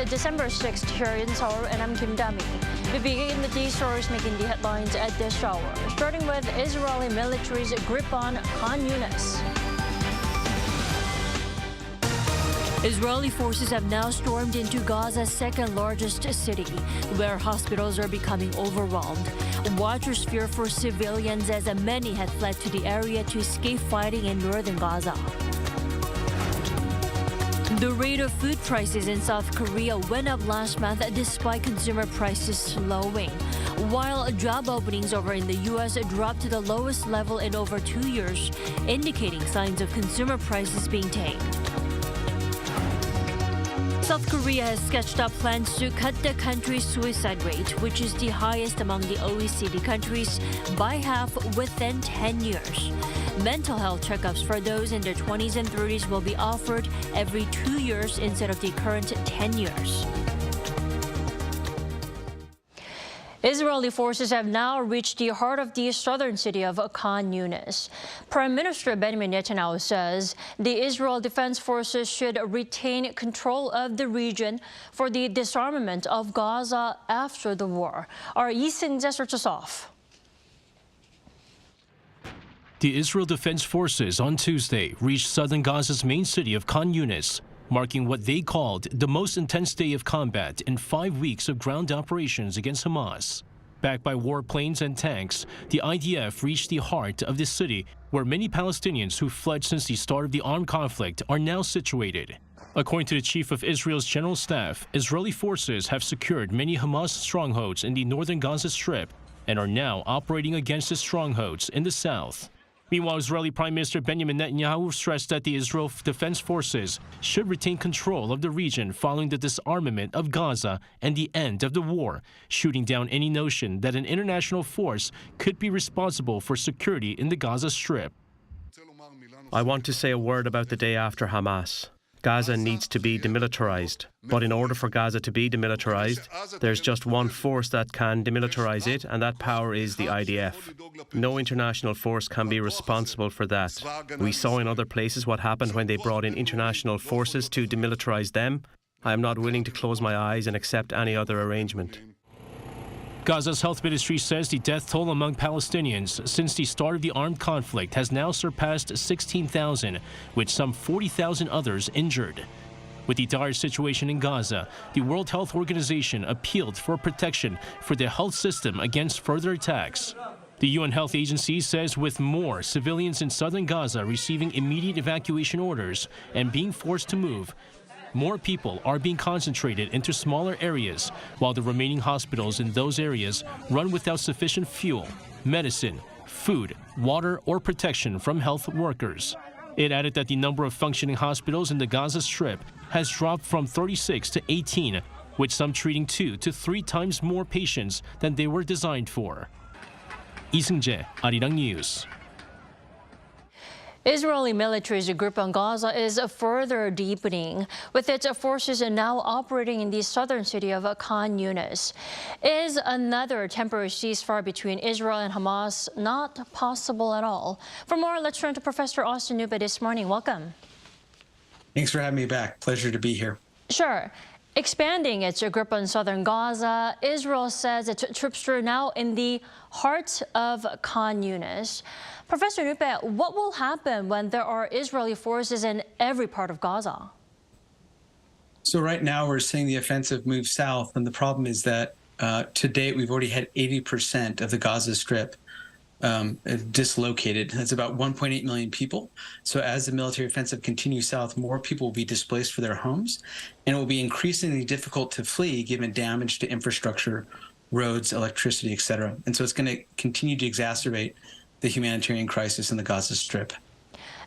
December 6th here in Seoul, and I'm Kim Dami. We begin with these stories making the headlines at this hour, starting with Israeli military's grip on Khan Younis. Israeli forces have now stormed into Gaza's second largest city, where hospitals are becoming overwhelmed. Watchers fear for civilians as many had fled to the area to escape fighting in northern Gaza. The rate of food prices in South Korea went up last month despite consumer prices slowing, while job openings over in the U.S. dropped to the lowest level in over 2 years, indicating signs of consumer prices being tamed. South Korea has sketched out plans to cut the country's suicide rate, which is the highest among the OECD countries, by half within 10 years. Mental health checkups for those in their 20s and 30s will be offered every 2 years instead of the current 10 years. Israeli forces have now reached the heart of the southern city of Khan Younis. Prime Minister Benjamin Netanyahu says the Israel Defense Forces should retain control of the region for the disarmament of Gaza after the war. Our Lee Seung-jae starts us off. The Israel Defense Forces on Tuesday reached southern Gaza's main city of Khan Younis, marking what they called the most intense day of combat in 5 weeks of ground operations against Hamas. Backed by warplanes and tanks, the IDF reached the heart of the city, where many Palestinians who fled since the start of the armed conflict are now situated. According to the chief of Israel's general staff, Israeli forces have secured many Hamas strongholds in the northern Gaza Strip and are now operating against the strongholds in the south. Meanwhile, Israeli Prime Minister Benjamin Netanyahu stressed that the Israel Defense Forces should retain control of the region following the disarmament of Gaza and the end of the war, shooting down any notion that an international force could be responsible for security in the Gaza Strip. I want to say a word about the day after Hamas. Gaza needs to be demilitarized. But in order for Gaza to be demilitarized, there's just one force that can demilitarize it, and that power is the IDF. No international force can be responsible for that. We saw in other places what happened when they brought in international forces to demilitarize them. I am not willing to close my eyes and accept any other arrangement. Gaza's health ministry says the death toll among Palestinians since the start of the armed conflict has now surpassed 16,000, with some 40,000 others injured. With the dire situation in Gaza, the World Health Organization appealed for protection for the health system against further attacks. The UN Health Agency says with more civilians in southern Gaza receiving immediate evacuation orders and being forced to move, more people are being concentrated into smaller areas, while the remaining hospitals in those areas run without sufficient fuel, medicine, food, water, or protection from health workers. It added that the number of functioning hospitals in the Gaza Strip has dropped from 36 to 18, with some treating 2 to 3 times more patients than they were designed for. Lee Seung-jae, Arirang News. Israeli military's grip on Gaza is further deepening, with its forces now operating in the southern city of Khan Younis. Is another temporary ceasefire between Israel and Hamas not possible at all? For more, let's turn to Professor Austin Nupa this morning. Welcome. Thanks for having me back. Pleasure to be here. Sure. Expanding its grip on southern Gaza, Israel says its troops are now in the heart of Khan Younis. Professor Nupe, what will happen when there are Israeli forces in every part of Gaza? So right now we're seeing the offensive move south, and the problem is that to date we've already had 80% of the Gaza Strip dislocated. That's about 1.8 million people. So as the military offensive continues south, more people will be displaced for their homes, and it will be increasingly difficult to flee given damage to infrastructure, roads, electricity, etc. And so it's going to continue to exacerbate the humanitarian crisis in the Gaza Strip.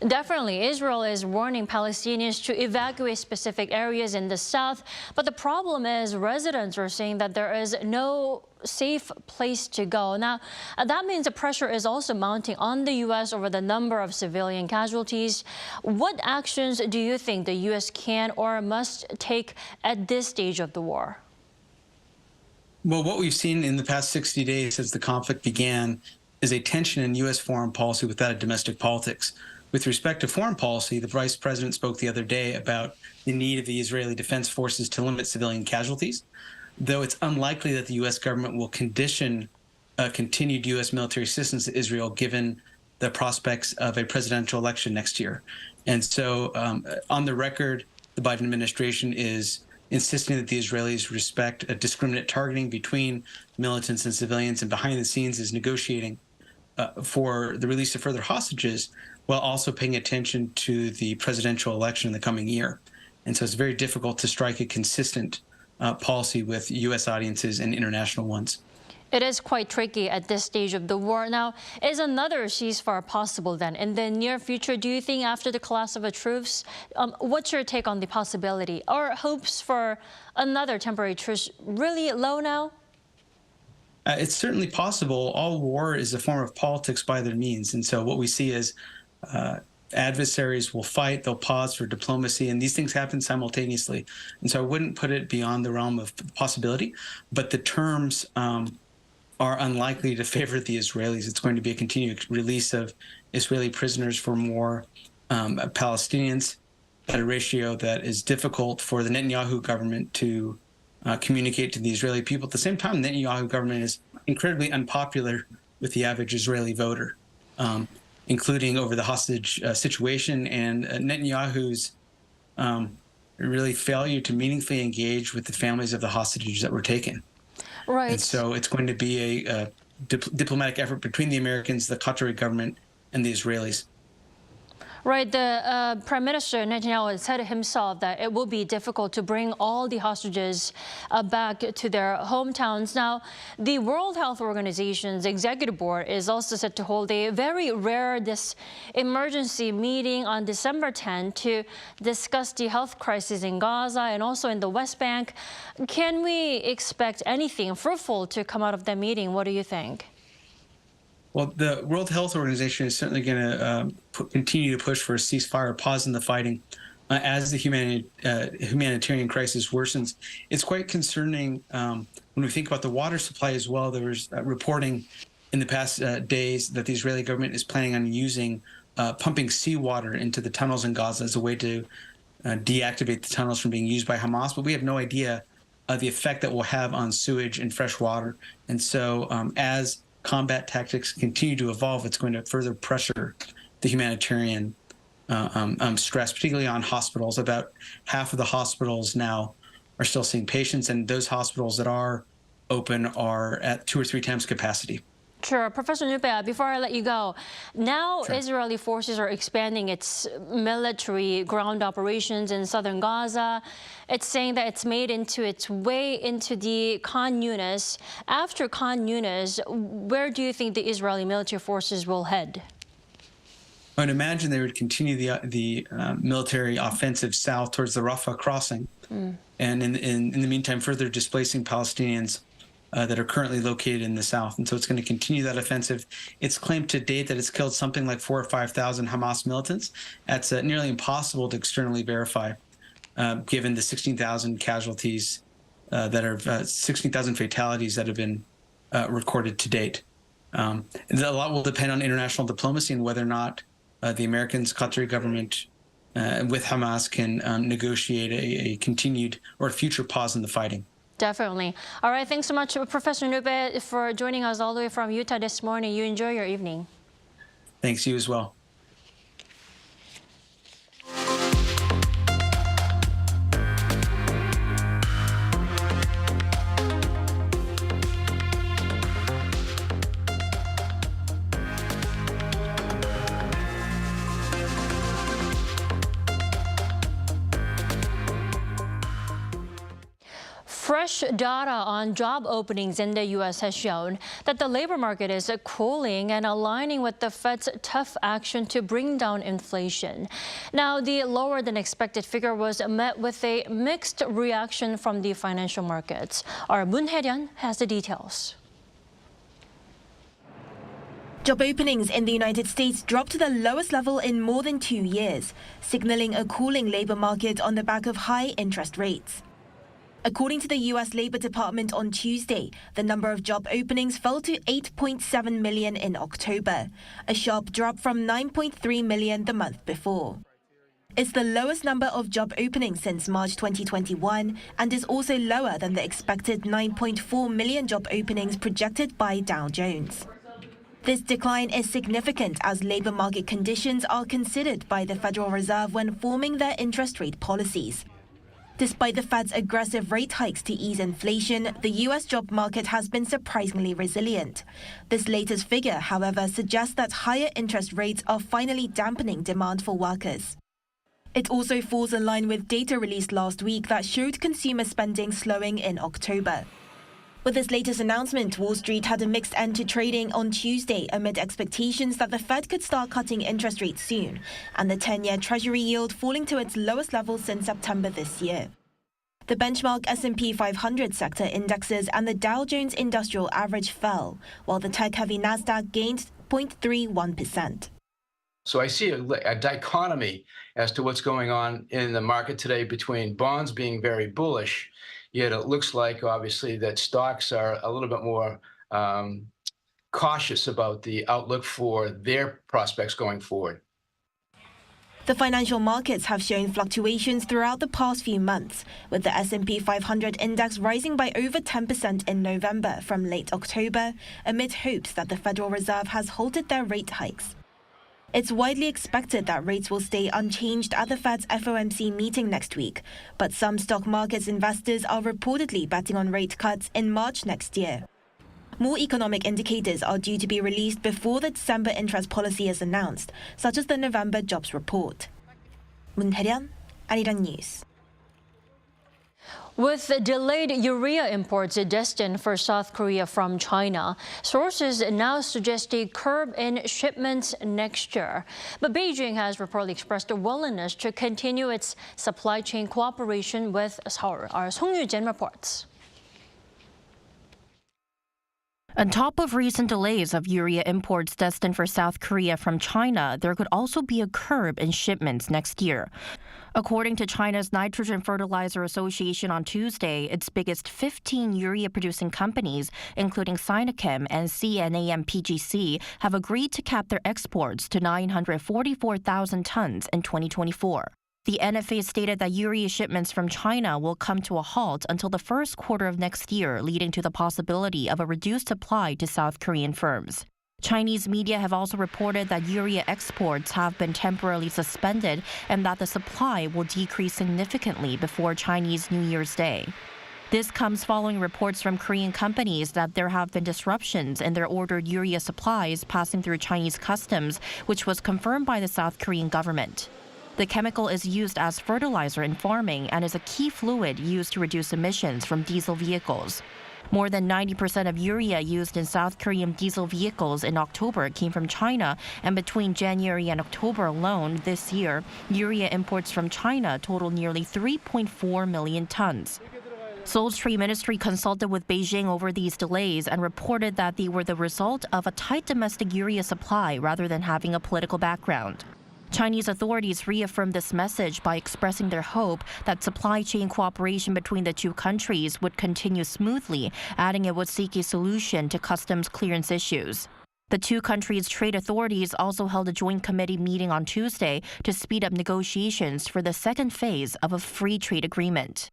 Definitely. Israel is warning Palestinians to evacuate specific areas in the south. But the problem is residents are saying that there is no safe place to go. Now, that means the pressure is also mounting on the U.S. over the number of civilian casualties. What actions do you think the U.S. can or must take at this stage of the war? Well, what we've seen in the past 60 days since the conflict began is a tension in U.S. foreign policy without a domestic politics. With respect to foreign policy, the vice president spoke the other day about the need of the Israeli Defense Forces to limit civilian casualties, though it's unlikely that the U.S. government will condition continued U.S. military assistance to Israel given the prospects of a presidential election next year. And so on the record, the Biden administration is insisting that the Israelis respect a discriminate targeting between militants and civilians, and behind the scenes is negotiating for the release of further hostages while also paying attention to the presidential election in the coming year. And so it's very difficult to strike a consistent policy with U.S. audiences and international ones. It is quite tricky at this stage of the war. Now, is another ceasefire possible then in the near future, do you think, after the collapse of the truce? What's your take on the possibility? Are hopes for another temporary truce really low now? It's certainly possible. All war is a form of politics by their means. And so what we see is adversaries will fight, they'll pause for diplomacy, and these things happen simultaneously. And so I wouldn't put it beyond the realm of possibility, but the terms are unlikely to favor the Israelis. It's going to be a continued release of Israeli prisoners for more Palestinians at a ratio that is difficult for the Netanyahu government to communicate to the Israeli people. At the same time, the Netanyahu government is incredibly unpopular with the average Israeli voter, including over the hostage situation and Netanyahu's really failure to meaningfully engage with the families of the hostages that were taken. Right. And so it's going to be a diplomatic effort between the Americans, the Qatari government, and the Israelis. Right. The Prime Minister Netanyahu said himself that it will be difficult to bring all the hostages back to their hometowns. Now, the World Health Organization's executive board is also set to hold a very rare emergency meeting on December 10 to discuss the health crisis in Gaza and also in the West Bank. Can we expect anything fruitful to come out of that meeting? What do you think? Well, the World Health Organization is certainly going to continue to push for a ceasefire, pause in the fighting as the humanitarian crisis worsens. It's quite concerning when we think about the water supply as well. There was reporting in the past days that the Israeli government is planning on using pumping seawater into the tunnels in Gaza as a way to deactivate the tunnels from being used by Hamas. But we have no idea the effect that will have on sewage and fresh water. And so as combat tactics continue to evolve, it's going to further pressure the humanitarian stress, particularly on hospitals. About half of the hospitals now are still seeing patients, and those hospitals that are open are at 2 or 3 times capacity. Sure. Professor Nupea, before I let you go, now Sure. Israeli forces are expanding its military ground operations in southern Gaza. It's saying that it's made its way into the Khan Younis. After Khan Younis, where do you think the Israeli military forces will head? I would imagine they would continue the military offensive south towards the Rafah crossing, and in the meantime, further displacing Palestinians that are currently located in the south. And so it's going to continue that offensive. It's claimed to date that it's killed something like 4,000 or 5,000 Hamas militants. That's nearly impossible to externally verify, given the 16,000 casualties 16,000 fatalities that have been recorded to date. A lot will depend on international diplomacy and whether or not the Americans, Qatari government, with Hamas can negotiate a continued or a future pause in the fighting. Definitely. All right. Thanks so much, Professor Nupea, for joining us all the way from Utah this morning. You enjoy your evening. Thanks, you as well. Fresh data on job openings in the U.S. has shown that the labor market is cooling and aligning with the Fed's tough action to bring down inflation. Now, the lower than expected figure was met with a mixed reaction from the financial markets. Our Moon Hae-ryun has the details. Job openings in the United States dropped to the lowest level in more than 2 years, signaling a cooling labor market on the back of high interest rates. According to the U.S. Labor Department on Tuesday, the number of job openings fell to 8.7 million in October, a sharp drop from 9.3 million the month before. It's the lowest number of job openings since March 2021 and is also lower than the expected 9.4 million job openings projected by Dow Jones. This decline is significant as labor market conditions are considered by the Federal Reserve when forming their interest rate policies. Despite the Fed's aggressive rate hikes to ease inflation, the U.S. job market has been surprisingly resilient. This latest figure, however, suggests that higher interest rates are finally dampening demand for workers. It also falls in line with data released last week that showed consumer spending slowing in October. With this latest announcement, Wall Street had a mixed end to trading on Tuesday amid expectations that the Fed could start cutting interest rates soon, and the 10-year Treasury yield falling to its lowest level since September this year. The benchmark S&P 500 sector indexes and the Dow Jones Industrial Average fell, while the tech-heavy Nasdaq gained 0.31%. So I see a dichotomy as to what's going on in the market today between bonds being very bullish, yet it looks like, obviously, that stocks are a little bit more cautious about the outlook for their prospects going forward. The financial markets have shown fluctuations throughout the past few months, with the S&P 500 index rising by over 10% in November from late October, amid hopes that the Federal Reserve has halted their rate hikes. It's widely expected that rates will stay unchanged at the Fed's FOMC meeting next week, but some stock markets investors are reportedly betting on rate cuts in March next year. More economic indicators are due to be released before the December interest policy is announced, such as the November jobs report. 문혜련, Arirang News. With delayed urea imports destined for South Korea from China, sources now suggest a curb in shipments next year. But Beijing has reportedly expressed a willingness to continue its supply chain cooperation with Seoul. Our Song Yoo-jin reports. On top of recent delays of urea imports destined for South Korea from China, there could also be a curb in shipments next year. According to China's Nitrogen Fertilizer Association on Tuesday, its biggest 15 urea-producing companies, including Sinochem and CNAM-PGC, have agreed to cap their exports to 944,000 tons in 2024. The NFA stated that urea shipments from China will come to a halt until the first quarter of next year, leading to the possibility of a reduced supply to South Korean firms. Chinese media have also reported that urea exports have been temporarily suspended and that the supply will decrease significantly before Chinese New Year's Day. This comes following reports from Korean companies that there have been disruptions in their ordered urea supplies passing through Chinese customs, which was confirmed by the South Korean government. The chemical is used as fertilizer in farming and is a key fluid used to reduce emissions from diesel vehicles. More than 90% of urea used in South Korean diesel vehicles in October came from China, and between January and October alone this year, urea imports from China totaled nearly 3.4 million tons. Seoul's Trade Ministry consulted with Beijing over these delays and reported that they were the result of a tight domestic urea supply rather than having a political background. Chinese authorities reaffirmed this message by expressing their hope that supply chain cooperation between the two countries would continue smoothly, adding it would seek a solution to customs clearance issues. The two countries' trade authorities also held a joint committee meeting on Tuesday to speed up negotiations for the second phase of a free trade agreement.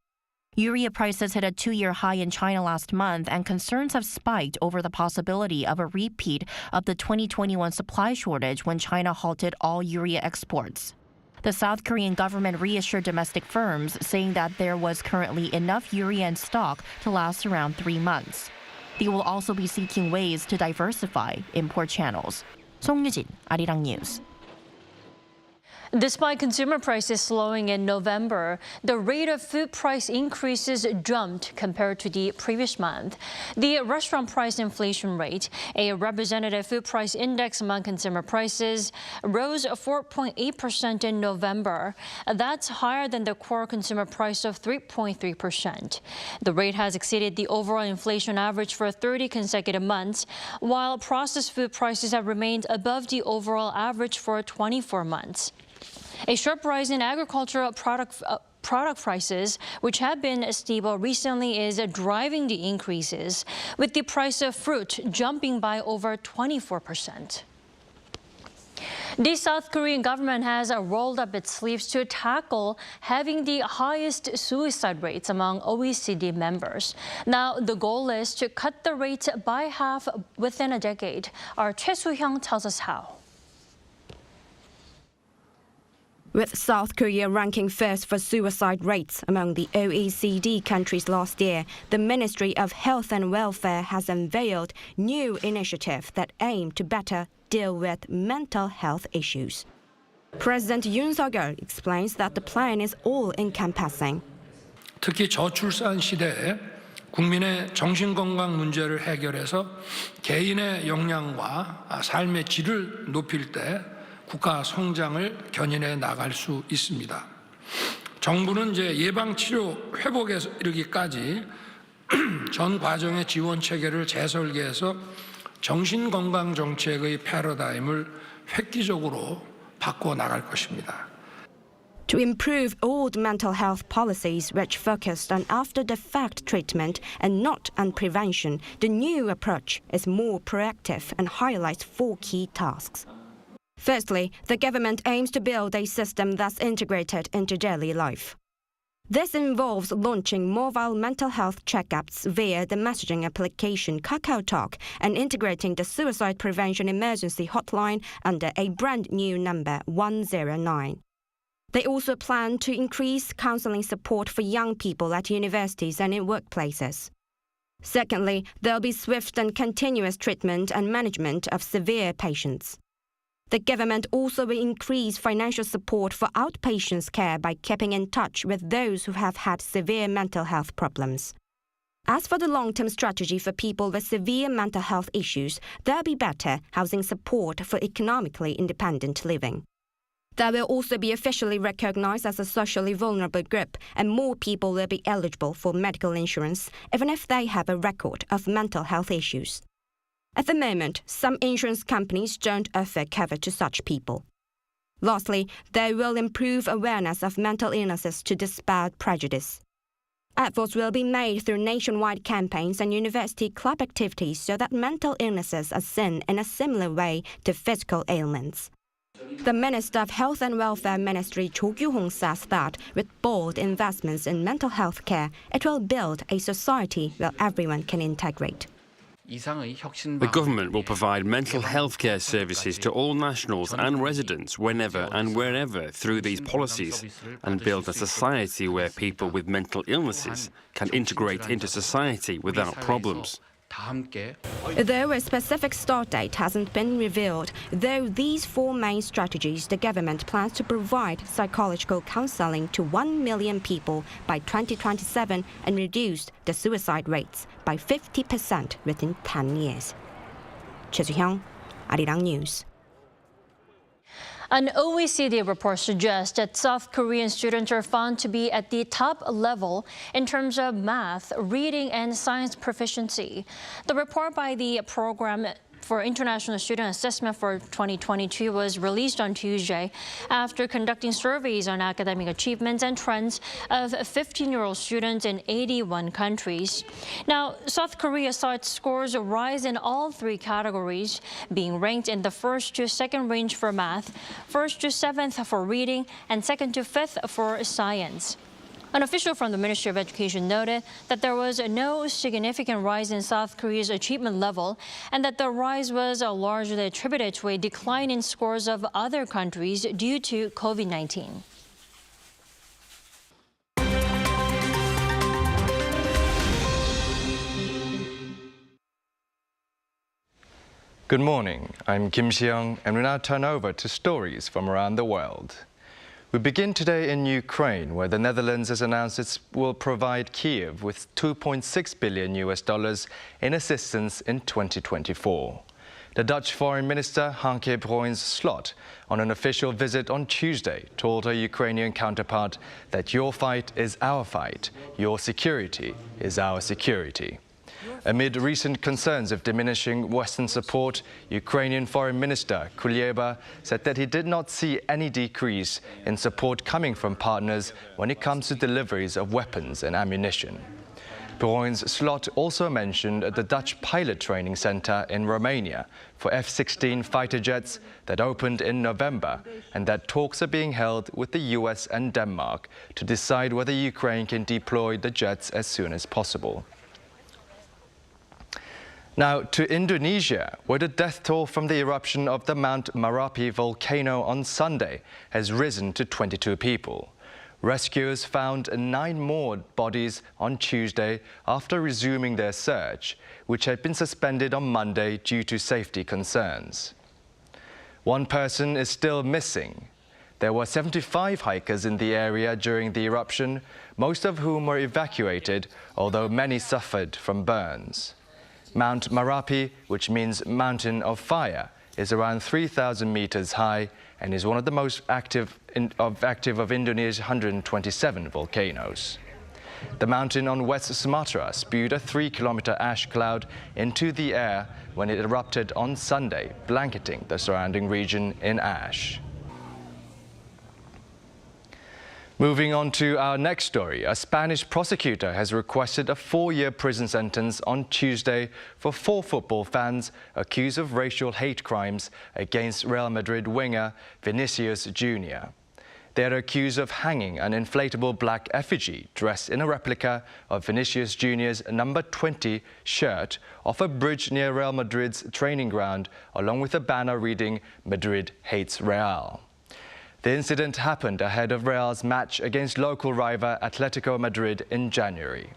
Urea prices hit a two-year high in China last month, and concerns have spiked over the possibility of a repeat of the 2021 supply shortage when China halted all urea exports. The South Korean government reassured domestic firms, saying that there was currently enough urea in stock to last around 3 months. They will also be seeking ways to diversify import channels. Song Yoo-jin, Arirang News. Despite consumer prices slowing in November, the rate of food price increases jumped compared to the previous month. The restaurant price inflation rate, a representative food price index among consumer prices, rose 4.8% in November. That's higher than the core consumer price of 3.3%. The rate has exceeded the overall inflation average for 30 consecutive months, while processed food prices have remained above the overall average for 24 months. A sharp rise in agricultural product prices, which have been stable recently, is driving the increases, with the price of fruit jumping by over 24%. The South Korean government has rolled up its sleeves to tackle having the highest suicide rates among OECD members. Now, the goal is to cut the rate by half within a decade. Our Choi Soo-hyung tells us how. With South Korea ranking first for suicide rates among the OECD countries last year, the Ministry of Health and Welfare has unveiled new initiatives that aim to better deal with mental health issues. President Yoon Suk-yeol explains that the plan is all-encompassing. 특히 저출산 시대에 국민의 정신건강 문제를 해결해서 개인의 역량과 삶의 질을 높일 때 국가 성장을 견인해 나갈 수 있습니다. 정부는 이제 예방치료 회복에 이르기까지 전 과정의 지원 체계를 재설계해서 정신건강 정책의 패러다임을 획기적으로 바꿔 나갈 것입니다. To improve old mental health policies which focused on after-the-fact treatment and not on prevention, the new approach is more proactive and highlights 4 key tasks. Firstly, the government aims to build a system that's integrated into daily life. This involves launching mobile mental health checkups via the messaging application KakaoTalk and integrating the suicide prevention emergency hotline under a brand new number 109. They also plan to increase counseling support for young people at universities and in workplaces. Secondly, there'll be swift and continuous treatment and management of severe patients. The government also will increase financial support for outpatients care by keeping in touch with those who have had severe mental health problems. As for the long-term strategy for people with severe mental health issues, there'll be better housing support for economically independent living. They will also be officially recognized as a socially vulnerable group, and more people will be eligible for medical insurance, even if they have a record of mental health issues. At the moment, some insurance companies don't offer cover to such people. Lastly, they will improve awareness of mental illnesses to dispel prejudice. Efforts will be made through nationwide campaigns and university club activities so that mental illnesses are seen in a similar way to physical ailments. The Minister of Health and Welfare Ministry Cho Kyu-hong says that with bold investments in mental health care, it will build a society where everyone can integrate. The government will provide mental health care services to all nationals and residents whenever and wherever through these policies, and build a society where people with mental illnesses can integrate into society without problems. Though a specific start date hasn't been revealed, though these 4 main strategies, the government plans to provide psychological counseling to 1 million people by 2027 and reduce the suicide rates by 50% within 10 years. Choi Soo-hyung, Arirang News. An OECD report suggests that South Korean students are found to be at the top level in terms of math, reading, and science proficiency. The report by the Program for International Student Assessment for 2022 was released on Tuesday after conducting surveys on academic achievements and trends of 15-year-old students in 81 countries. Now, South Korea saw its scores rise in all 3 categories, being ranked in the 1st to 2nd range for math, 1st to 7th for reading, and 2nd to 5th for science. An official from the Ministry of Education noted that there was no significant rise in South Korea's achievement level and that the rise was largely attributed to a decline in scores of other countries due to COVID-19. Good morning, I'm Kim Si-young, and we now turn over to stories from around the world. We begin today in Ukraine, where the Netherlands has announced it will provide Kyiv with $2.6 billion in assistance in 2024. The Dutch Foreign Minister Hanke Bruins Slot, on an official visit on Tuesday, told her Ukrainian counterpart that your fight is our fight, your security is our security. Amid recent concerns of diminishing Western support, Ukrainian Foreign Minister Kuleba said that he did not see any decrease in support coming from partners when it comes to deliveries of weapons and ammunition. Bruin's slot also mentioned the Dutch Pilot Training Center in Romania for F-16 fighter jets that opened in November, and that talks are being held with the US and Denmark to decide whether Ukraine can deploy the jets as soon as possible. Now to Indonesia, where the death toll from the eruption of the Mount Marapi volcano on Sunday has risen to 22 people. Rescuers found 9 more bodies on Tuesday after resuming their search, which had been suspended on Monday due to safety concerns. One person is still missing. There were 75 hikers in the area during the eruption, most of whom were evacuated, although many suffered from burns. Mount Marapi, which means Mountain of Fire, is around 3,000 meters high and is one of the most active of Indonesia's 127 volcanoes. The mountain on West Sumatra spewed a 3-kilometer ash cloud into the air when it erupted on Sunday, blanketing the surrounding region in ash. Moving on to our next story, a Spanish prosecutor has requested a 4-year prison sentence on Tuesday for 4 football fans accused of racial hate crimes against Real Madrid winger Vinicius Jr. They are accused of hanging an inflatable black effigy dressed in a replica of Vinicius Jr.'s number 20 shirt off a bridge near Real Madrid's training ground, along with a banner reading "Madrid hates Real." The incident happened ahead of Real's match against local rival Atletico Madrid in January.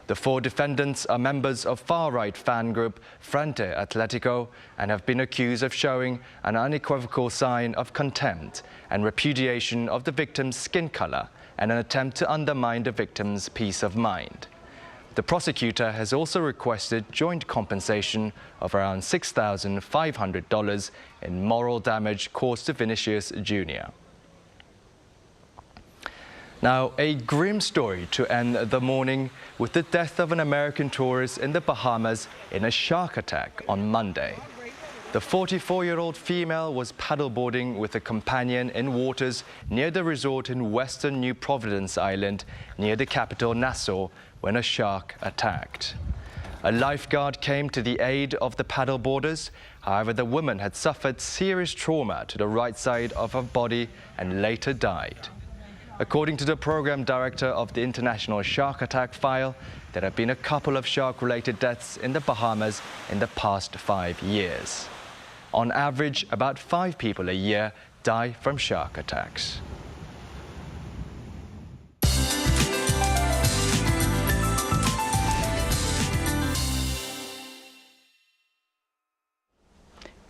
The 4 defendants are members of far-right fan group Frente Atletico and have been accused of showing an unequivocal sign of contempt and repudiation of the victim's skin color and an attempt to undermine the victim's peace of mind. The prosecutor has also requested joint compensation of around $6,500 in moral damage caused to Vinicius Jr. Now, a grim story to end the morning with the death of an American tourist in the Bahamas in a shark attack on Monday. The 44-year-old female was paddleboarding with a companion in waters near the resort in western New Providence Island near the capital Nassau when a shark attacked. A lifeguard came to the aid of the paddleboarders. However, the woman had suffered serious trauma to the right side of her body and later died. According to the program director of the International Shark Attack File, there have been a couple of shark-related deaths in the Bahamas in the past 5 years. On average, about 5 people a year die from shark attacks.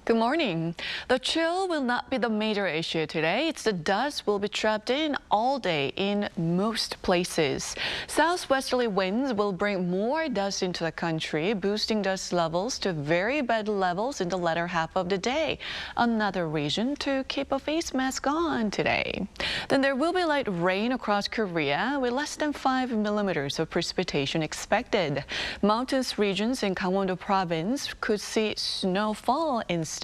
Good morning. The chill will not be the major issue today. It's the dust will be trapped in all day in most places. Southwesterly winds will bring more dust into the country, boosting dust levels to very bad levels in the latter half of the day. Another reason to keep a face mask on today. Then there will be light rain across Korea with less than 5 millimeters of precipitation expected. Mountainous regions in Gangwon-do province could see snowfall instead.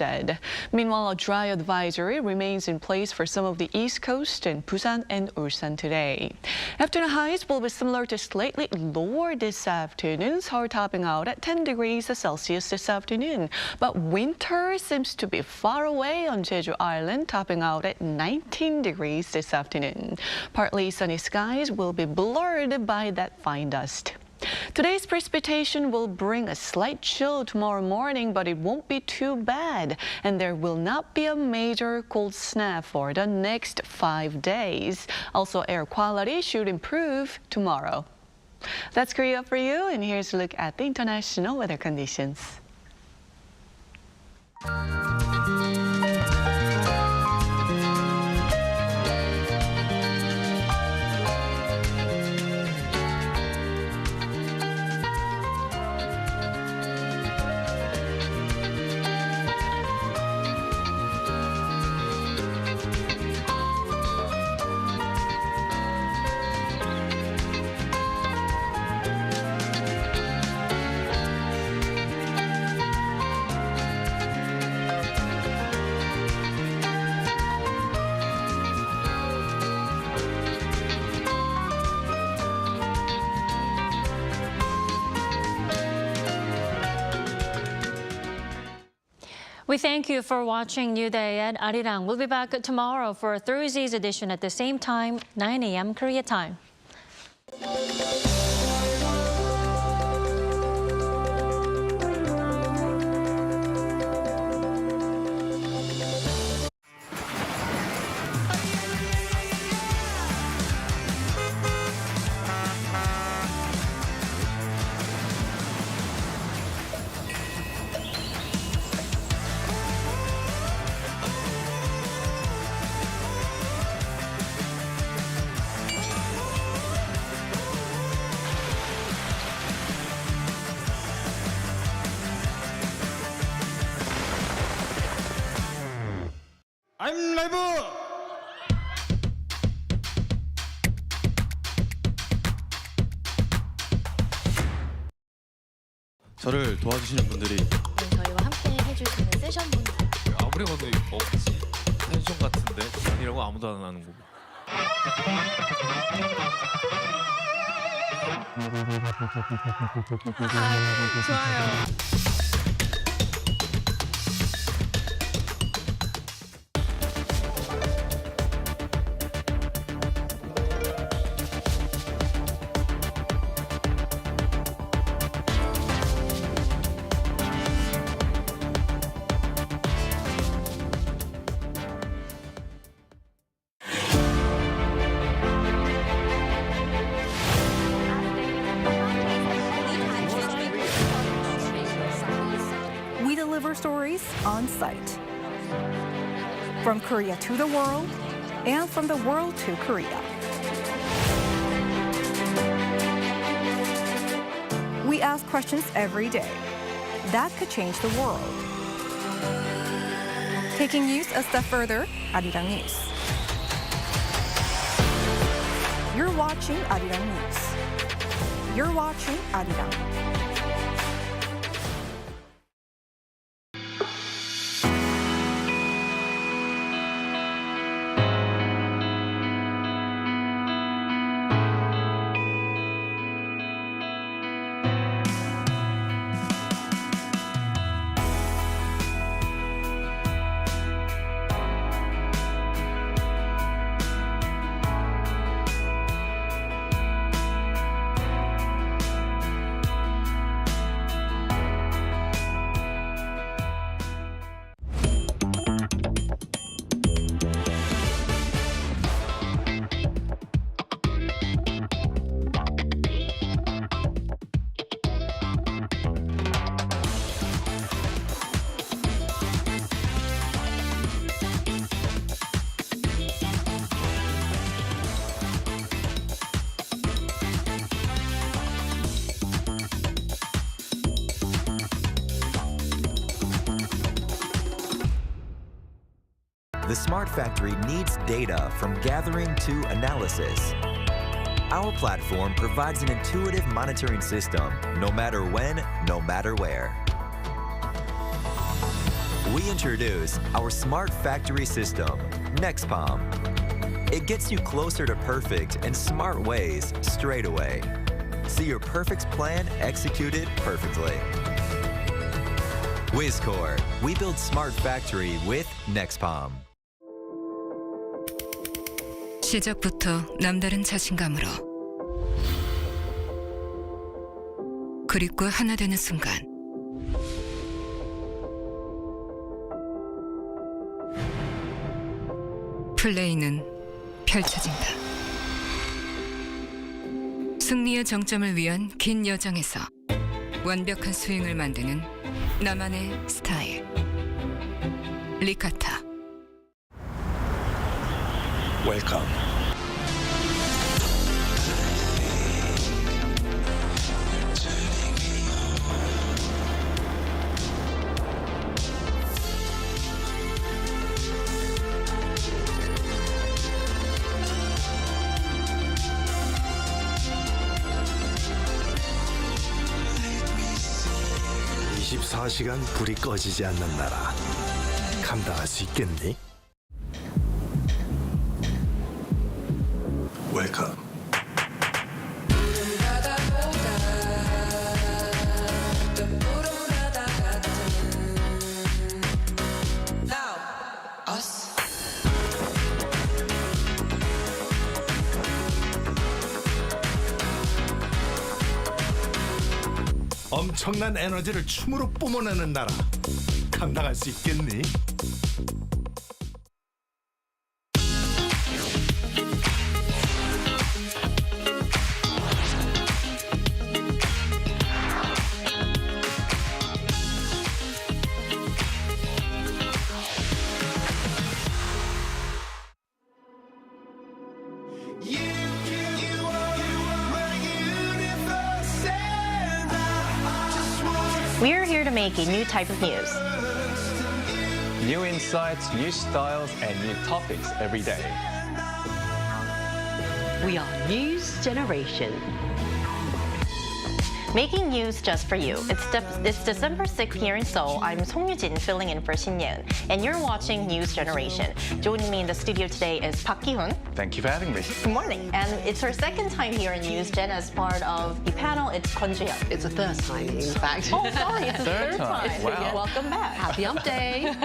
Meanwhile, a dry advisory remains in place for some of the East Coast and Busan and Ulsan today. Afternoon highs will be similar to slightly lower this afternoon, Seoul topping out at 10 degrees Celsius this afternoon. But winter seems to be far away on Jeju Island, topping out at 19 degrees this afternoon. Partly sunny skies will be blurred by that fine dust. Today's precipitation will bring a slight chill tomorrow morning, but it won't be too bad. And there will not be a major cold snap for the next 5 days. Also, air quality should improve tomorrow. That's Korea for you, and here's a look at the international weather conditions. We thank you for watching New Day at Arirang. We'll be back tomorrow for Thursday's edition at the same time, 9 a.m. Korea time. I'm live! 저를 도와주시는 분들이 저희와 함께 해주시는 세션분들 아무리 봐도 억지 펜션 같은데 아니라고 아무도 안 하는 거고. 좋아요. We deliver stories on site. From Korea to the world, and from the world to Korea. We ask questions every day that could change the world. Taking news a step further, Arirang News. You're watching Arirang News. You're watching Arirang. The Smart Factory needs data from gathering to analysis. Our platform provides an intuitive monitoring system, no matter when, no matter where. We introduce our Smart Factory system, NextPalm. It gets you closer to perfect in smart ways straight away. See your perfect plan executed perfectly. WizCore, we build Smart Factory with NextPalm. 시작부터 남다른 자신감으로 그립과 하나 되는 순간 플레이는 펼쳐진다. 승리의 정점을 위한 긴 여정에서 완벽한 스윙을 만드는 나만의 스타일. 리카타. Welcome. (24시간) 불이 꺼지지 않는 나라 감당할 수 있겠니? Welcome. 엄청난 에너지를 춤으로 뿜어내는 나라. 감당할 수 있겠니? We're here to make a new type of news. New insights, new styles, and new topics every day. We are News Generation. Making news just for you. It's December 6th here in Seoul. I'm Song Yujin filling in for Shin Yeon, and you're watching News Generation. Joining me in the studio today is Park Ki-hoon. Thank you for having me. Good morning. And it's her second time here in News Gen as part of the panel. It's Kwon Ju-hyun. It's a third time, in fact. Oh, sorry, it's a third time. Wow. Welcome back. Happy Hump Day.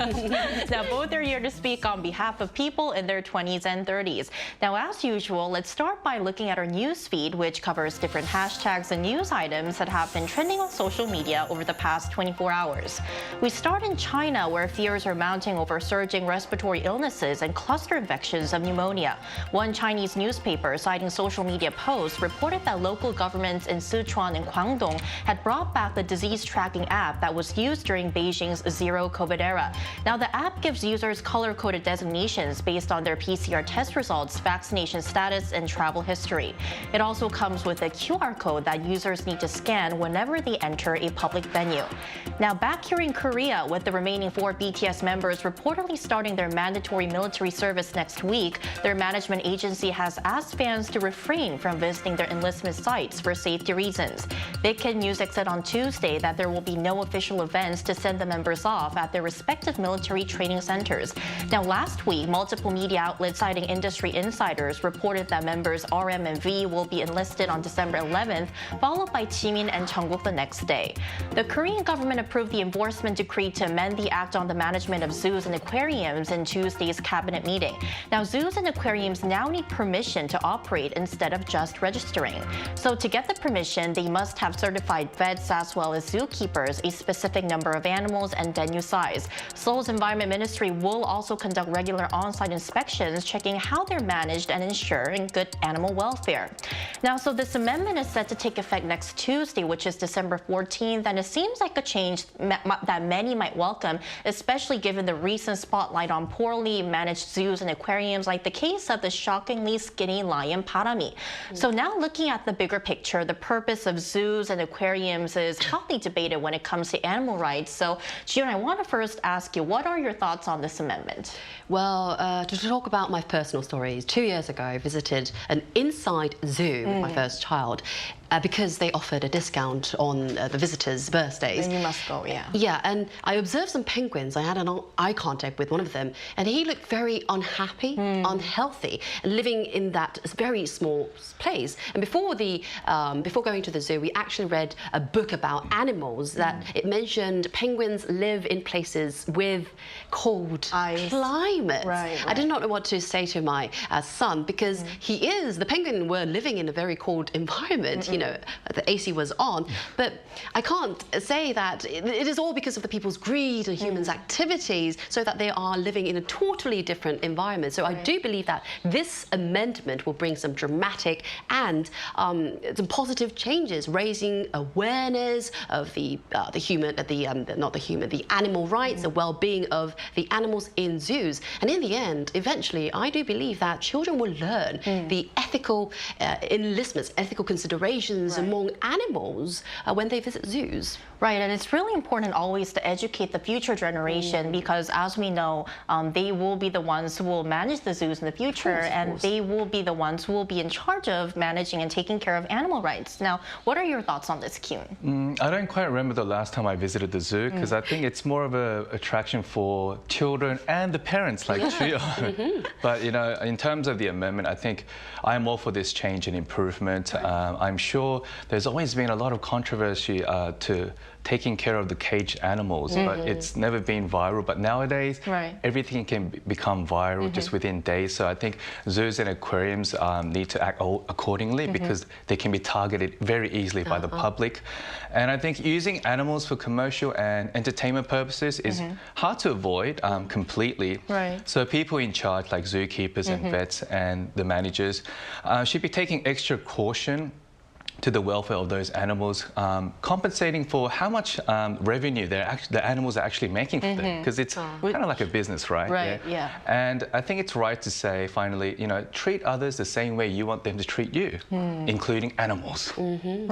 Now, both are here to speak on behalf of people in their 20s and 30s. Now, as usual, let's start by looking at our news feed, which covers different hashtags and news items that have been trending on social media over the past 24 hours. We start in China, where fears are mounting over surging respiratory illnesses and cluster infections of pneumonia. One Chinese newspaper, citing social media posts, reported that local governments in Sichuan and Guangdong had brought back the disease tracking app that was used during Beijing's zero COVID era. Now, the app gives users color-coded designations based on their PCR test results, vaccination status, and travel history. It also comes with a QR code that users need to scan whenever they enter a public venue. Now, back here in Korea, with the remaining 4 BTS members reportedly starting their mandatory military service next week, their management agency has asked fans to refrain from visiting their enlistment sites for safety reasons. Big Hit Music said on Tuesday that there will be no official events to send the members off at their respective military training centers. Now, last week, multiple media outlets citing industry insiders reported that members RM and V will be enlisted on December 11th, followed by Jimin and Jungkook the next day. The Korean government approved the enforcement decree to amend the Act on the Management of Zoos and Aquariums in Tuesday's cabinet meeting. Now, zoos and aquariums now need permission to operate instead of just registering. So to get the permission, they must have certified vets as well as zookeepers, a specific number of animals, and venue size. Seoul's Environment Ministry will also conduct regular on-site inspections, checking how they're managed and ensuring good animal welfare. Now, so this amendment is set to take effect next Tuesday, which is December 14th, and it seems like a change that many might welcome, especially given the recent spotlight on poorly managed zoos and aquariums, like the case of the shockingly skinny lion Parami. So now, looking at the bigger picture, the purpose of zoos and aquariums is hotly debated when it comes to animal rights. So, Jion, I want to first ask you, what are your thoughts on this amendment? Well, to talk about my personal stories, 2 years ago, I visited an inside zoo with my first child. Because they offered a discount on the visitors' birthdays. Then you must go, yeah. Yeah, and I observed some penguins. I had an eye contact with one of them, and he looked very unhappy, unhealthy, living in that very small place. And before going to the zoo, we actually read a book about animals that it mentioned penguins live in places with cold climate. Right. I did not know what to say to my son, because the penguin were living in a very cold environment. You know, the AC was on, but I can't say that it is all because of the people's greed and humans' activities, so that they are living in a totally different environment. So I do believe that this amendment will bring some dramatic and some positive changes, raising awareness of the animal rights, the well-being of the animals in zoos. And in the end, eventually, I do believe that children will learn the ethical enlistments, ethical considerations among animals when they visit zoos. Right, and it's really important always to educate the future generation, because as we know, they will be the ones who will manage the zoos in the future, and they will be the ones who will be in charge of managing and taking care of animal rights. Now, what are your thoughts on this, Kyun? I don't quite remember the last time I visited the zoo, because I think it's more of an attraction for children and the parents like Ju-hyun. But, you know, in terms of the amendment, I think I'm all for this change and improvement. I'm sure sure there's always been a lot of controversy to taking care of the caged animals, but it's never been viral. But nowadays, everything can become viral just within days. So I think zoos and aquariums need to act accordingly because they can be targeted very easily by the public. And I think using animals for commercial and entertainment purposes is hard to avoid completely. So people in charge, like zookeepers and vets and the managers, should be taking extra caution to the welfare of those animals, compensating for how much revenue the animals are actually making for them, because it's kind of like a business, right? And I think it's right to say, finally, you know, treat others the same way you want them to treat you, including animals.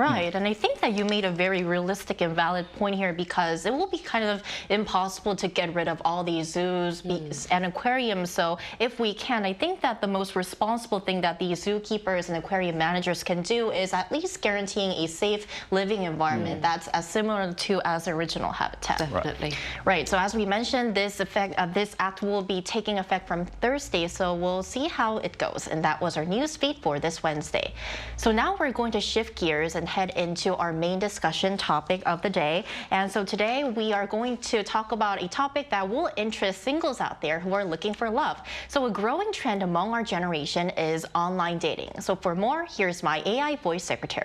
Right, and I think that you made a very realistic and valid point here, because it will be kind of impossible to get rid of all these zoos and aquariums. So if we can, I think that the most responsible thing that these zookeepers and aquarium managers can do is at least guaranteeing a safe living environment that's as similar to as original habitat. Definitely. Right. So as we mentioned, this act will be taking effect from Thursday. So we'll see how it goes. And that was our news feed for this Wednesday. So now we're going to shift gears and head into our main discussion topic of the day. And so today we are going to talk about a topic that will interest singles out there who are looking for love. So a growing trend among our generation is online dating. So for more, here's my AI voice secretary.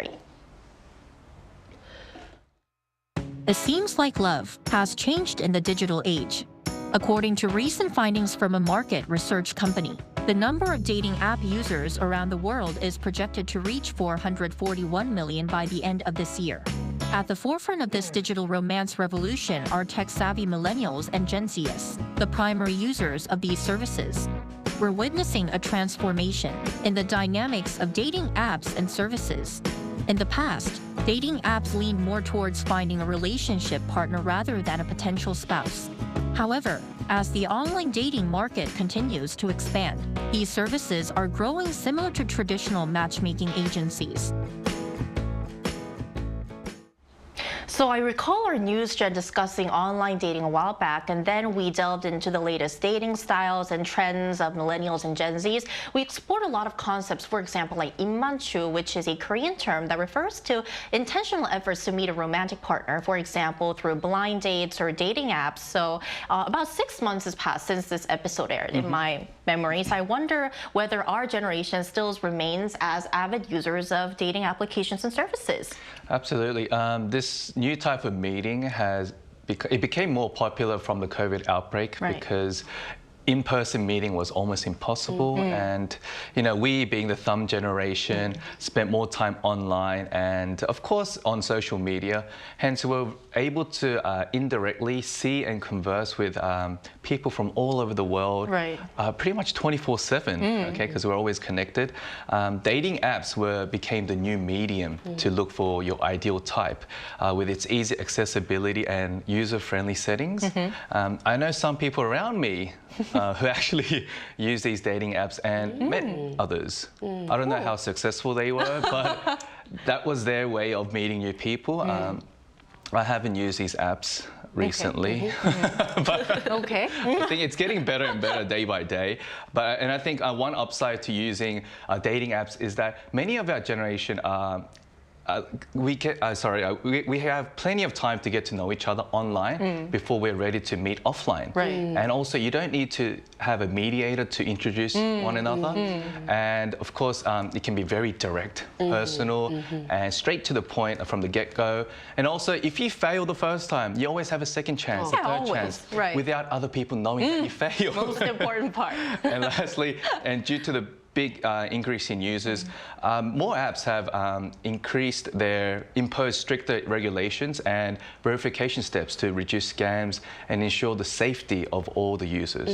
It seems like love has changed in the digital age. According to recent findings from a market research company, the number of dating app users around the world is projected to reach 441 million by the end of this year. At the forefront of this digital romance revolution are tech-savvy millennials and Gen Zs, the primary users of these services. We're witnessing a transformation in the dynamics of dating apps and services. In the past, dating apps leaned more towards finding a relationship partner rather than a potential spouse. However, as the online dating market continues to expand, these services are growing similar to traditional matchmaking agencies. So I recall our news gen discussing online dating a while back, and then we delved into the latest dating styles and trends of millennials and Gen Zs. We explored a lot of concepts, for example, like immanchu, which is a Korean term that refers to intentional efforts to meet a romantic partner, for example, through blind dates or dating apps. So about 6 months has passed since this episode aired in my memory. So I wonder whether our generation still remains as avid users of dating applications and services. Absolutely. This new type of meeting became more popular from the COVID outbreak because in-person meeting was almost impossible, and you know, we being the thumb generation spent more time online and of course on social media, hence we're able to indirectly see and converse with people from all over the world pretty much 24/7, okay, because we're always connected. Dating apps became the new medium to look for your ideal type with its easy accessibility and user-friendly settings. I know some people around me who actually use these dating apps and met others. I don't know how successful they were, but that was their way of meeting new people. I haven't used these apps recently, but I think it's getting better and better day by day. And I think one upside to using dating apps is that many of our generation we have plenty of time to get to know each other online before we're ready to meet offline. And also, you don't need to have a mediator to introduce one another. And of course, it can be very direct, personal, and straight to the point from the get-go. And also, if you fail the first time, you always have a second chance, a third chance, without other people knowing that you failed. Most important part. And lastly, and due to the big increase in users, more apps have imposed stricter regulations and verification steps to reduce scams and ensure the safety of all the users.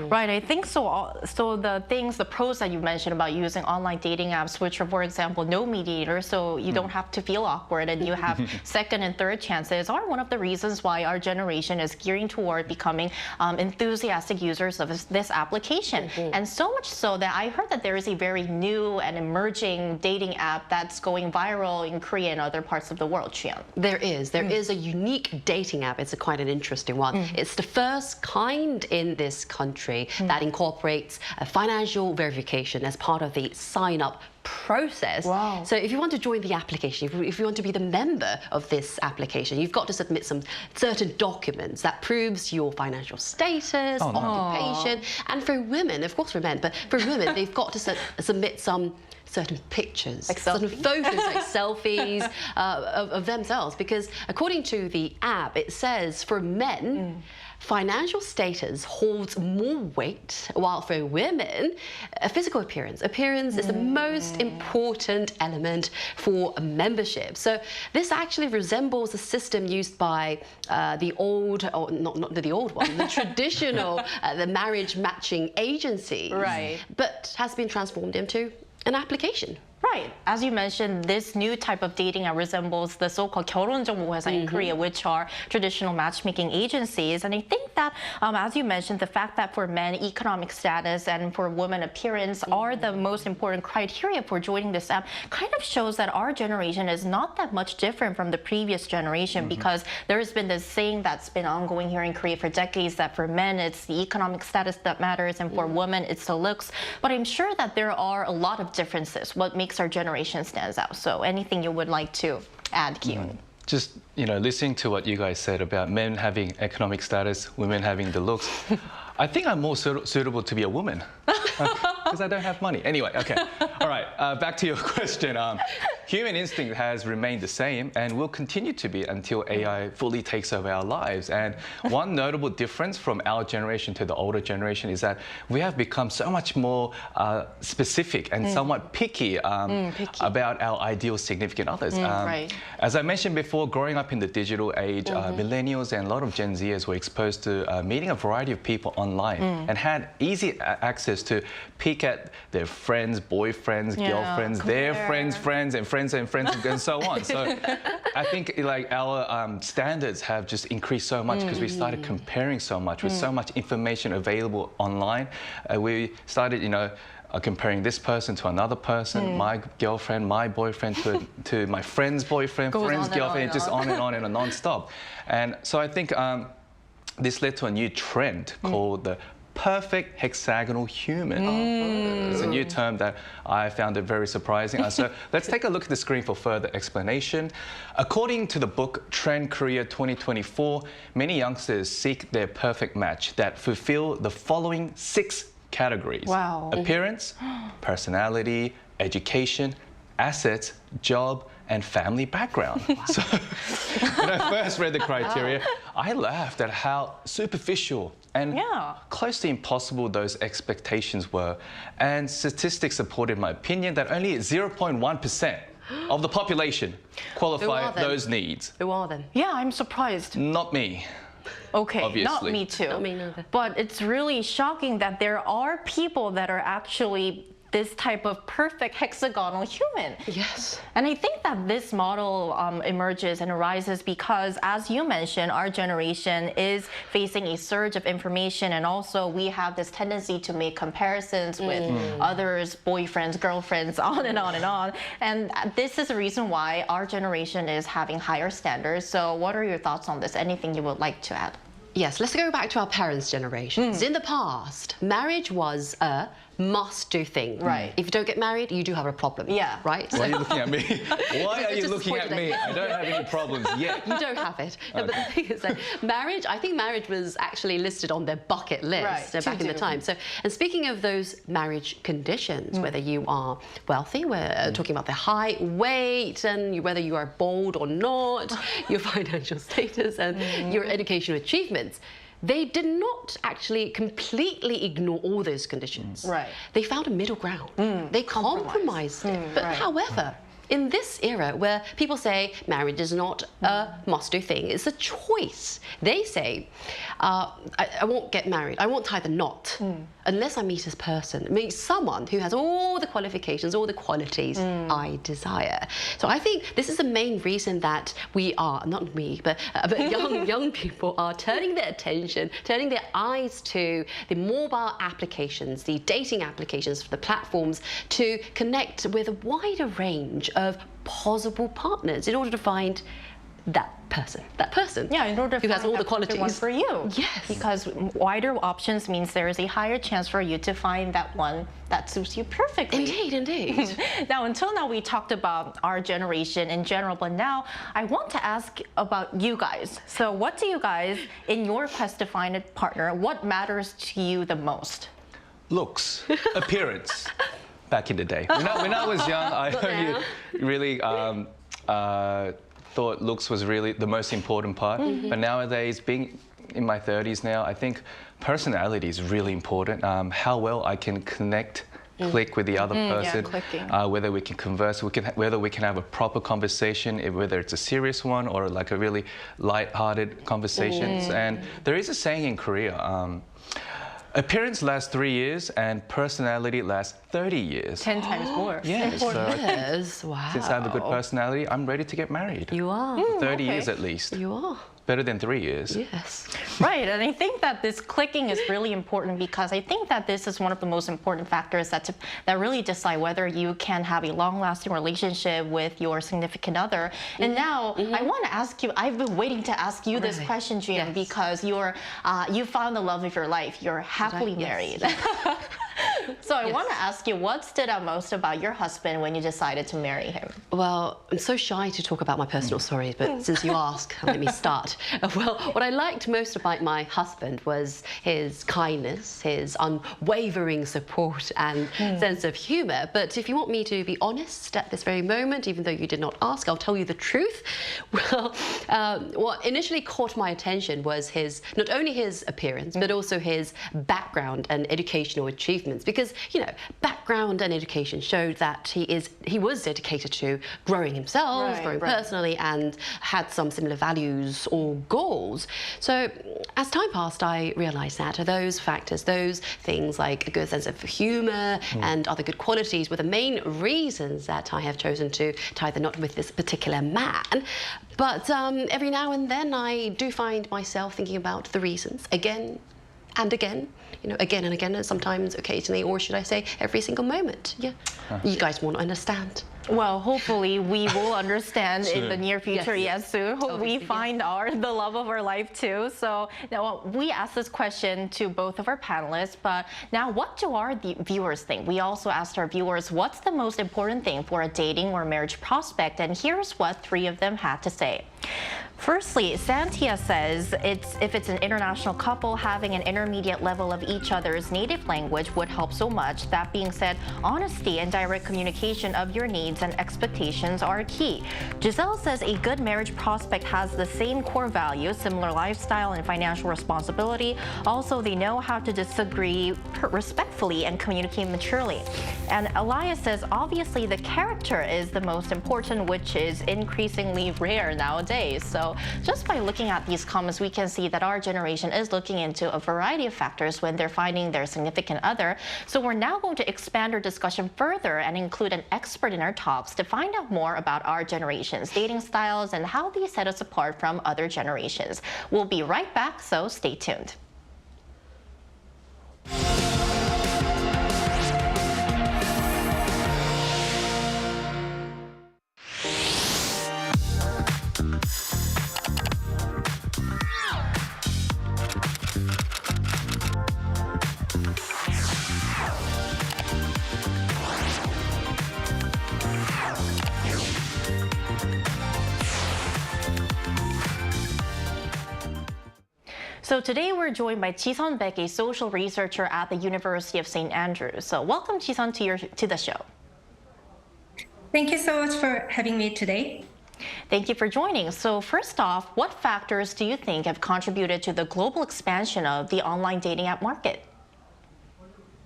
Right, I think so. So the pros that you mentioned about using online dating apps, which are, for example, no mediator, so you don't have to feel awkward and you have second and third chances, are one of the reasons why our generation is gearing toward becoming enthusiastic users of this application. And so much so that I heard that there is a very new and emerging dating app that's going viral in Korea and other parts of the world, Chiang. There is a unique dating app. It's quite an interesting one. It's the first kind in this country that incorporates a financial verification as part of the sign-up process. Wow. So if you want to join the application, if you want to be the member of this application, you've got to submit some certain documents that proves your financial status, occupation, and for women, of course for men, but for women, they've got to submit some certain pictures, like certain photos, like selfies of themselves, because according to the app, it says for men, financial status holds more weight, while for women, physical appearance is the most important element for membership. So this actually resembles the system used by the old, or not the old one, the traditional, the marriage matching agency, Right. but has been transformed into an application. Right. As you mentioned, this new type of dating resembles the so-called 결혼정보회사 in Korea, which are traditional matchmaking agencies. And I think that, as you mentioned, the fact that for men, economic status and for women, appearance are the most important criteria for joining this app kind of shows that our generation is not that much different from the previous generation, because there's been this saying that's been ongoing here in Korea for decades that for men, it's the economic status that matters, and for women, it's the looks. But I'm sure that there are a lot of differences. What makes our generation stands out. So anything you would like to add, Ki-yoon? Just, listening to what you guys said about men having economic status, women having the looks, I think I'm more suitable to be a woman because I don't have money. Anyway, okay. All right, back to your question. Human instinct has remained the same and will continue to be until AI fully takes over our lives. And one notable difference from our generation to the older generation is that we have become so much more specific and somewhat picky about our ideal significant others. Right. As I mentioned before, growing up in the digital age, millennials and a lot of Gen Zers were exposed to meeting a variety of people online and had easy access to peek at their friends, boyfriends, girlfriends, their friends, and friends and so on. So I think like our standards have just increased so much because we started comparing so much with so much information available online. We started, comparing this person to another person, my girlfriend, my boyfriend to my friend's boyfriend, friend's girlfriend, just on and on and non-stop. And so I think this led to a new trend called the perfect hexagonal human. It's a new term that I found it very surprising. So let's take a look at the screen for further explanation. According to the book Trend Korea 2024, many youngsters seek their perfect match that fulfill the following 6 categories. Wow. Appearance, personality, education, assets, job, and family background. So when I first read the criteria, I laughed at how superficial and close to impossible those expectations were. And statistics supported my opinion that only 0.1% of the population qualify those needs. Who are them? Yeah, I'm surprised. Not me. Okay, obviously. Not me too. Not me neither. But it's really shocking that there are people that are actually this type of perfect hexagonal human. Yes. And I think that this model emerges and arises because, as you mentioned, our generation is facing a surge of information, and also we have this tendency to make comparisons with others, boyfriends, girlfriends, on and on and on. And this is the reason why our generation is having higher standards. So what are your thoughts on this? Anything you would like to add? Yes, let's go back to our parents' generations. In the past, marriage was a must-do thing. Right. If you don't get married, you do have a problem. Yeah. Right? Why are you looking at me? Why are you looking at me? I don't have any problems yet. You don't have it. No, but the thing is that marriage, I think marriage was actually listed on their bucket list back in the time. So, and speaking of those marriage conditions, whether you are wealthy, we're talking about the height, weight, and whether you are bold or not, your financial status, and your educational achievements, they did not actually completely ignore all those conditions. Right. They found a middle ground. They compromised it. But however, in this era where people say marriage is not a must-do thing, it's a choice. They say, I won't get married, I won't tie the knot unless I meet this person. I mean, someone who has all the qualifications, all the qualities I desire. So I think this is the main reason that we are, not me, but young people are turning their attention, turning their eyes to the mobile applications, the dating applications for the platforms to connect with a wider range of possible partners in order to find that person. Yeah, in order to who has all the qualities. One for you. Yes. Because wider options means there is a higher chance for you to find that one that suits you perfectly. Indeed. Now, until now, we talked about our generation in general, but now I want to ask about you guys. So what do you guys, in your quest to find a partner, what matters to you the most? Looks, appearance. Back in the day. When I was young, I really thought looks was really the most important part. But nowadays, being in my 30s now, I think personality is really important. How well I can click with the other person, whether we can converse, whether we can have a proper conversation, whether it's a serious one or like a really light-hearted conversations. And there is a saying in Korea, appearance lasts 3 years and personality lasts 30 years. 10 times more. Yes. So Wow. Since I have a good personality, I'm ready to get married. You are. 30 years at least. You are. Better than 3 years. Yes. Right, and I think that this clicking is really important because I think that this is one of the most important factors that really decide whether you can have a long-lasting relationship with your significant other. And now I want to ask you, I've been waiting to ask you this question, June, because you found the love of your life. You're happily married. So I want to ask you, what stood out most about your husband when you decided to marry him? Well, I'm so shy to talk about my personal stories, but since you ask, let me start. Well, what I liked most about my husband was his kindness, his unwavering support and sense of humour. But if you want me to be honest at this very moment, even though you did not ask, I'll tell you the truth. Well, what initially caught my attention was not only his appearance, but also his background and educational achievements. Because, background and education showed that he was dedicated to growing himself, growing personally, and had some similar values or goals. So as time passed, I realized that those factors, those things like a good sense of humor and other good qualities were the main reasons that I have chosen to tie the knot with this particular man. But every now and then I do find myself thinking about the reasons again and again, again and again, and sometimes occasionally, or should I say every single moment. Yeah, you guys won't understand. Well, hopefully we will understand in the near future. Yes, soon. We find the love of our life too. So now we asked this question to both of our panelists, but now what do our viewers think? We also asked our viewers, what's the most important thing for a dating or marriage prospect? And here's what 3 of them had to say. Firstly, Santia says if it's an international couple, having an intermediate level of each other's native language would help so much. That being said, honesty and direct communication of your needs and expectations are key. Giselle says a good marriage prospect has the same core values, similar lifestyle and financial responsibility. Also, they know how to disagree respectfully and communicate maturely. And Elias says obviously the character is the most important, which is increasingly rare nowadays. So just by looking at these comments, we can see that our generation is looking into a variety of factors when they're finding their significant other. So we're now going to expand our discussion further and include an expert in our talks to find out more about our generation's dating styles and how these set us apart from other generations. We'll be right back, so stay tuned. So today we're joined by Ji-sun Baek, a social researcher at the University of St. Andrews. So welcome, Ji-sun, to the show. Thank you so much for having me today. Thank you for joining. So first off, what factors do you think have contributed to the global expansion of the online dating app market?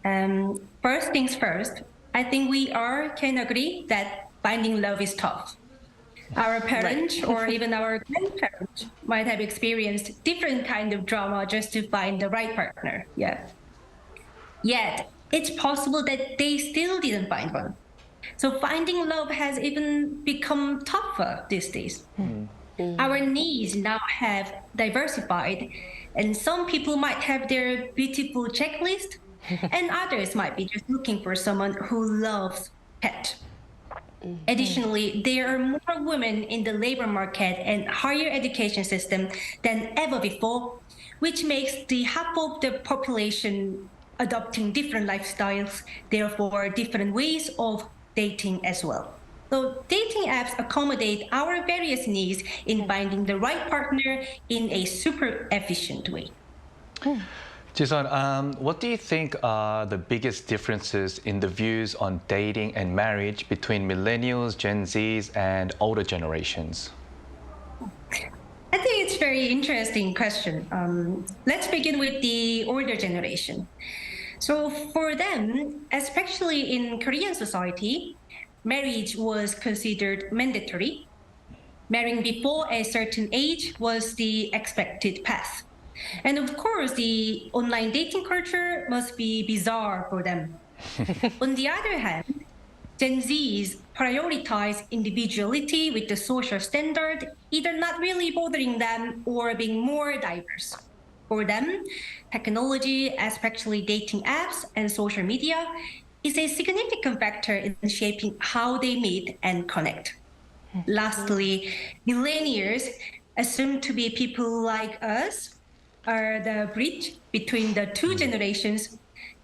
First things first, I think we all can agree that finding love is tough. Our parents or even our grandparents might have experienced different kind of drama just to find the right partner. Yeah. Yet, it's possible that they still didn't find one. So finding love has even become tougher these days. Our needs now have diversified, and some people might have their beautiful checklist, and others might be just looking for someone who loves pet. Additionally, there are more women in the labor market and higher education system than ever before, which makes the half of the population adopting different lifestyles, therefore different ways of dating as well. So dating apps accommodate our various needs in finding the right partner in a super efficient way. Jason, what do you think are the biggest differences in the views on dating and marriage between millennials, Gen Zs, and older generations? I think it's a very interesting question. Let's begin with the older generation. So for them, especially in Korean society, marriage was considered mandatory. Marrying before a certain age was the expected path. And of course, the online dating culture must be bizarre for them. On the other hand, Gen Zs prioritize individuality with the social standard, either not really bothering them or being more diverse. For them, technology, especially dating apps and social media, is a significant factor in shaping how they meet and connect. Lastly, millennials, assumed to be people like us, are the bridge between the two generations.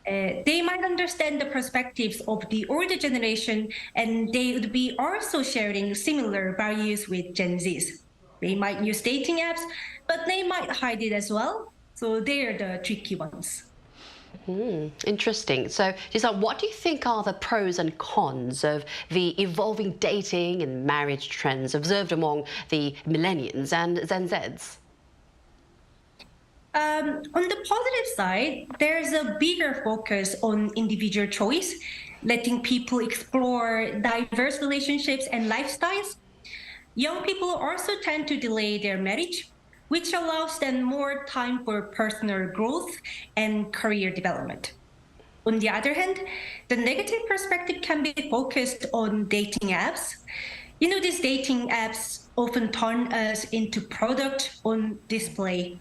They might understand the perspectives of the older generation, and they would be also sharing similar values with Gen Zs. They might use dating apps, but they might hide it as well. So they're the tricky ones. Interesting. So, Jason, what do you think are the pros and cons of the evolving dating and marriage trends observed among the millennials and Gen Zs? On the positive side, there's a bigger focus on individual choice, letting people explore diverse relationships and lifestyles. Young people also tend to delay their marriage, which allows them more time for personal growth and career development. On the other hand, the negative perspective can be focused on dating apps. You know, these dating apps often turn us into product on display.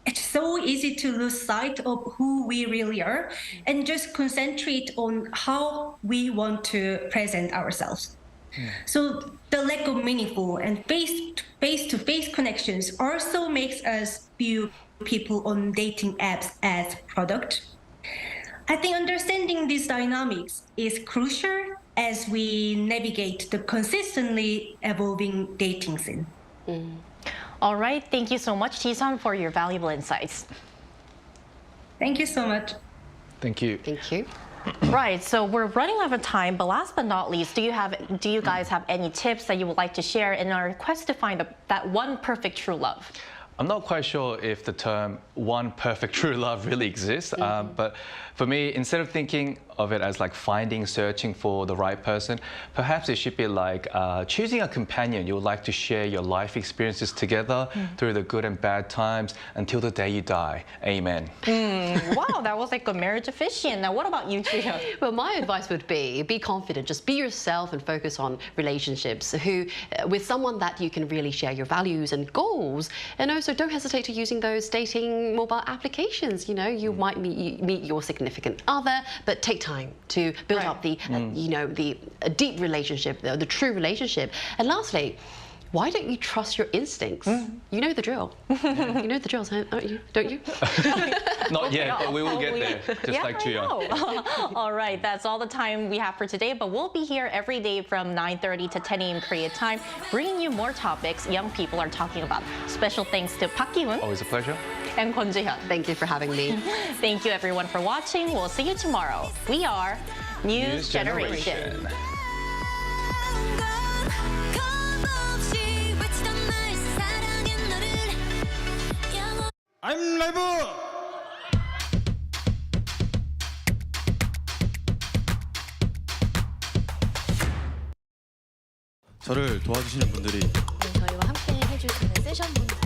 It's so easy to lose sight of who we really are and just concentrate on how we want to present ourselves. So the lack of meaningful and face-to-face connections also makes us view people on dating apps as product. I think understanding these dynamics is crucial as we navigate the consistently evolving dating scene. All right, thank you so much, Jisun, for your valuable insights. Thank you so much. Thank you. Thank you. Right, so we're running out of time, but last but not least, do you guys have any tips that you would like to share in our quest to find that one perfect true love? I'm not quite sure if the term one perfect true love really exists, but for me, instead of thinking of it as like searching for the right person, perhaps it should be like choosing a companion you would like to share your life experiences together through the good and bad times until the day you die. Amen. Wow, that was like a marriage officiant. Now, what about you, Julia? Well, my advice would be confident, just be yourself and focus on relationships with someone that you can really share your values and goals. And also don't hesitate to using those dating mobile applications. You know, you might meet your significant other, but take time to build up the deep relationship, the true relationship. And lastly, why don't you trust your instincts? You know the drill. You know the drills, don't you? Don't you? Not yet, but we will get there, just like Chuyang. All right, that's all the time we have for today, but we'll be here every day from 9:30 to 10 a.m. Korea time, bringing you more topics young people are talking about. Special thanks to Park Ki-hoon. Always a pleasure. And Kwon Ji-hyun. Thank you for having me. Thank you everyone for watching. We'll see you tomorrow. We are News Generation. I'm live! 저를 도와주시는 분들이 저희와 함께 해주시는 세션분들